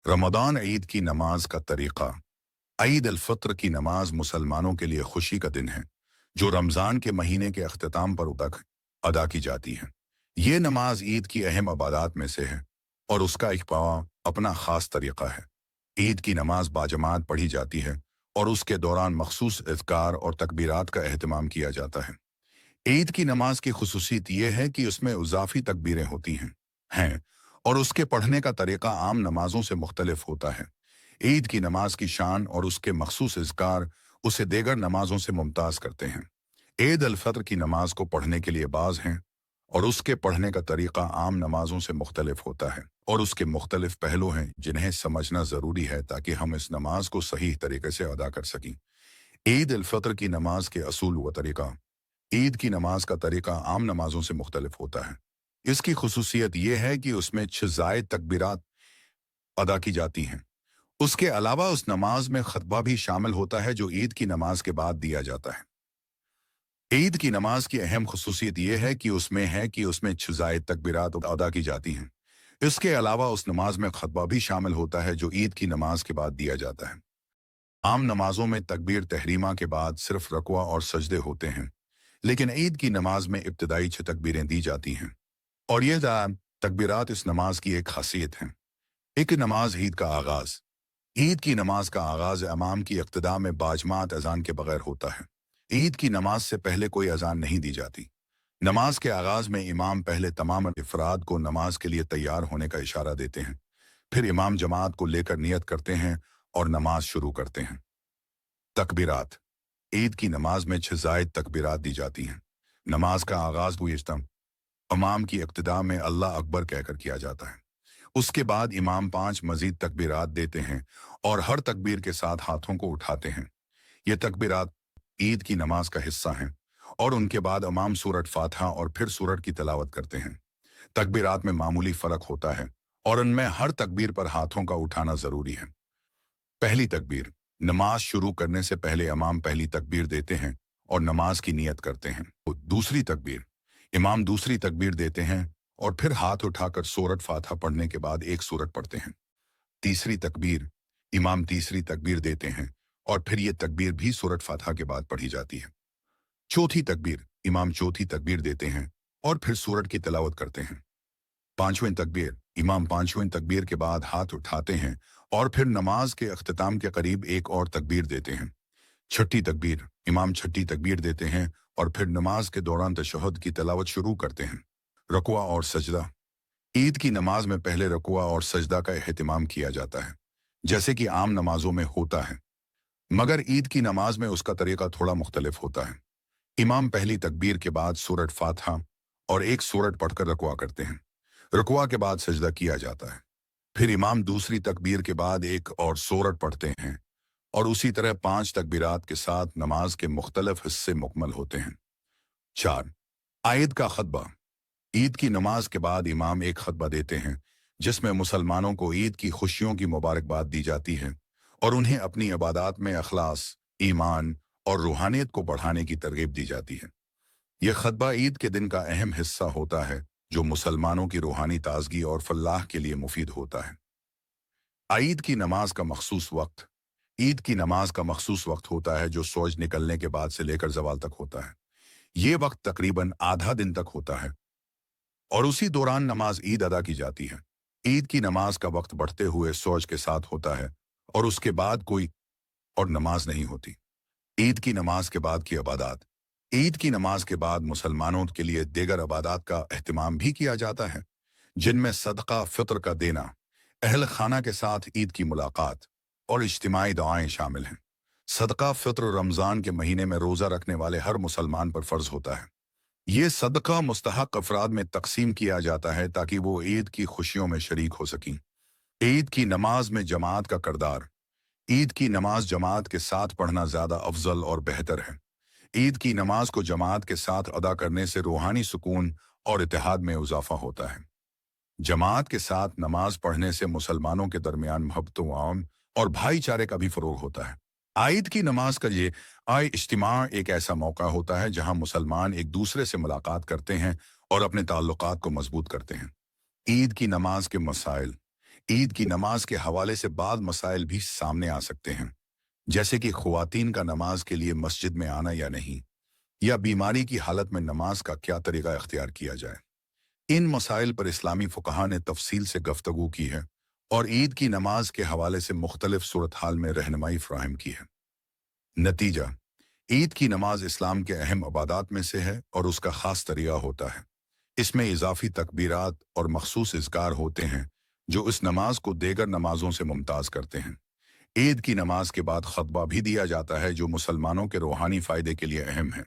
रमदान ईद की नमाज का तरीक़ा। ईद अल फित्र की नमाज मुसलमानों के लिए खुशी का दिन है जो रमज़ान के महीने के अख्ताम पर तक अदा की जाती है। ये नमाज ईद की अहम इबादत में से है और उसका एक अपना ख़ास तरीक़ा है। ईद की नमाज बाजमात पढ़ी जाती है और उसके दौरान मखसूस इज़कार और तकबीरात का अहतमाम किया जाता है। ईद की नमाज की खुसूसियत यह है कि उसमें इजाफी तकबीरें होती हैं और उसके पढ़ने का तरीका आम नमाजों से मुख्तलिफ होता है। ईद की नमाज की शान और उसके मखसूस इज़कार उसे देगर नमाजों से मुमताज़ करते हैं। ईद अल फित्र की नमाज को पढ़ने के लिए बाज़ हैं और उसके पढ़ने का तरीका आम नमाजों से मुख्तलिफ होता है और उसके मुख्तलिफ पहलू हैं जिन्हें समझना ज़रूरी है ताकि हम इस नमाज को सही तरीके से अदा कर सकें। ईद अल फित्र की नमाज के असूल व तरीका। ईद की नमाज का तरीका आम नमाजों से मुख्तलिफ होता है। इसकी खुसूसियत यह है कि उसमें 6 ज़ायद तकबीरात अदा की जाती हैं। उसके अलावा उस नमाज में खतबा भी शामिल होता है जो ईद की नमाज के बाद दिया जाता है। ईद की नमाज की अहम खुसूसियत यह है कि उसमें 6 ज़ायद तकबीरात अदा की जाती हैं। इसके अलावा उस नमाज में खतबा भी शामिल होता है जो ईद की नमाज के बाद दिया जाता है। आम नमाजों में तकबीर तहरीमा के बाद सिर्फ रकवा और सजदे होते हैं, लेकिन ईद की नमाज में इब्तिदाई 6 तकबीरें दी जाती हैं और यह तकबीरात इस नमाज की एक खासियत हैं। एक नमाज ईद का आगाज़। ईद की नमाज का आगाज़ इमाम की इक्तिदा में बाजमात अजान के बगैर होता है। ईद की नमाज से पहले कोई अजान नहीं दी जाती। नमाज के आगाज़ में इमाम पहले तमाम अफराद को नमाज के लिए तैयार होने का इशारा देते हैं। फिर इमाम जमात को लेकर नियत करते हैं और नमाज शुरू करते हैं। तकबीरात। ईद की नमाज में 6 ज़ायद तकबीरात दी जाती हैं। नमाज का आगाज़ इमाम की इक्तिदा में अल्लाह अकबर कहकर किया जाता है। उसके बाद इमाम 5 मजीद तकबीरात देते हैं और हर तकबीर के साथ हाथों को उठाते हैं। ये तकबीरात ईद की नमाज का हिस्सा हैं और उनके बाद इमाम सूरत फातिहा और फिर सूरत की तिलावत करते हैं। तकबीरात में मामूली फ़र्क होता है और उनमें हर तकबीर पर हाथों का उठाना ज़रूरी है। पहली तकबीर। नमाज शुरू करने से पहले इमाम पहली तकबीर देते हैं और नमाज की नियत करते हैं। दूसरी तकबीर। इमाम दूसरी तकबीर देते हैं और फिर हाथ उठाकर सूरत फातिहा पढ़ने के बाद एक सूरत पढ़ते हैं। तीसरी तकबीर। इमाम तीसरी तकबीर देते हैं और फिर ये तकबीर भी सूरत फातिहा के बाद पढ़ी जाती है। चौथी तकबीर। इमाम चौथी तकबीर देते हैं और फिर सूरत की तिलावत करते हैं। पांचवें तकबीर। इमाम पांचवें तकबीर के बाद हाथ उठाते हैं और फिर नमाज के अख्तिताम के करीब एक और तकबीर देते हैं। छठी तकबीर। इमाम छठी तकबीर देते हैं और फिर नमाज के दौरान तशहुद की तिलावत शुरू करते हैं। रकुआ और सजदा। ईद की नमाज में पहले रकुआ और सजदा का एहतिमाम किया जाता है जैसे कि आम नमाजों में होता है, मगर ईद की नमाज में उसका तरीका थोड़ा मुख्तलिफ होता है। इमाम पहली तकबीर के बाद सूरत फातिहा और एक सूरत पढ़कर रकुआ करते हैं। रकुआ के बाद सजदा किया जाता है। फिर इमाम दूसरी तकबीर के बाद एक और सूरत पढ़ते हैं और उसी तरह 5 तकबीरात के साथ नमाज के मुख्तलिफ हिस्से मुकम्मल होते हैं। 4। ईद का खतबा। ईद की नमाज के बाद इमाम एक खतबा देते हैं जिसमें मुसलमानों को ईद की खुशियों की मुबारकबाद दी जाती है और उन्हें अपनी इबादत में अखलास, ईमान और रूहानियत को बढ़ाने की तरगीब दी जाती है। यह खतबा ईद के दिन का अहम हिस्सा होता है जो मुसलमानों की रूहानी ताजगी और फलाह के लिए मुफीद होता है। ईद की नमाज का मखसूस वक्त। ईद की नमाज का मखसूस वक्त होता है जो सूरज निकलने के बाद से लेकर ज़वाल तक होता है। ये वक्त तकरीबन आधा दिन तक होता है और उसी दौरान नमाज ईद अदा की जाती है। ईद की नमाज का वक्त बढ़ते हुए सूरज के साथ होता है और उसके बाद कोई और नमाज नहीं होती। ईद की नमाज के बाद की इबादत। ईद की नमाज के बाद मुसलमानों के लिए दीगर इबादत का एहतमाम भी किया जाता है जिनमें सदका फित्र का देना, अहल खाना के साथ ईद की मुलाकात और इज्तिमाई दुआएं शामिल हैं। सदका फित्र रमज़ान के महीने में रोज़ा रखने वाले हर मुसलमान पर फ़र्ज होता है। ये सदका मुस्तहक अफराद में तकसीम किया जाता है ताकि वो ईद की खुशियों में शरीक हो सकें। ईद की नमाज में जमात का किरदार। ईद की नमाज जमात के साथ पढ़ना ज़्यादा अफजल और बेहतर है। ईद की नमाज को जमात के साथ अदा करने से रूहानी सुकून और इत्तेहाद में इजाफा होता है। जमात के साथ नमाज पढ़ने से मुसलमानों के दरमियान मोहब्बत और भाईचारे का भी फ़रोग़ होता है। ईद की नमाज का ये इज्तिमा एक ऐसा मौका होता है जहां मुसलमान एक दूसरे से मुलाकात करते हैं और अपने ताल्लुकात को मजबूत करते हैं। ईद की नमाज के मसाइल। عید کی نماز کے حوالے سے بعض مسائل بھی سامنے آ سکتے ہیں، جیسے کہ خواتین کا نماز کے لیے مسجد میں آنا یا نہیں، یا بیماری کی حالت میں نماز کا کیا طریقہ اختیار کیا جائے۔ ان مسائل پر اسلامی فقہا نے تفصیل سے گفتگو کی ہے اور عید کی نماز کے حوالے سے مختلف صورتحال میں رہنمائی فراہم کی ہے۔ نتیجہ: عید کی نماز اسلام کے اہم عبادات میں سے ہے اور اس کا خاص طریقہ ہوتا ہے۔ اس میں اضافی تکبیرات اور مخصوص اذکار ہوتے ہیں جو اس نماز کو دیگر نمازوں سے ممتاز کرتے ہیں۔ عید کی نماز کے بعد خطبہ بھی دیا جاتا ہے جو مسلمانوں کے روحانی فائدے کے لیے اہم ہے۔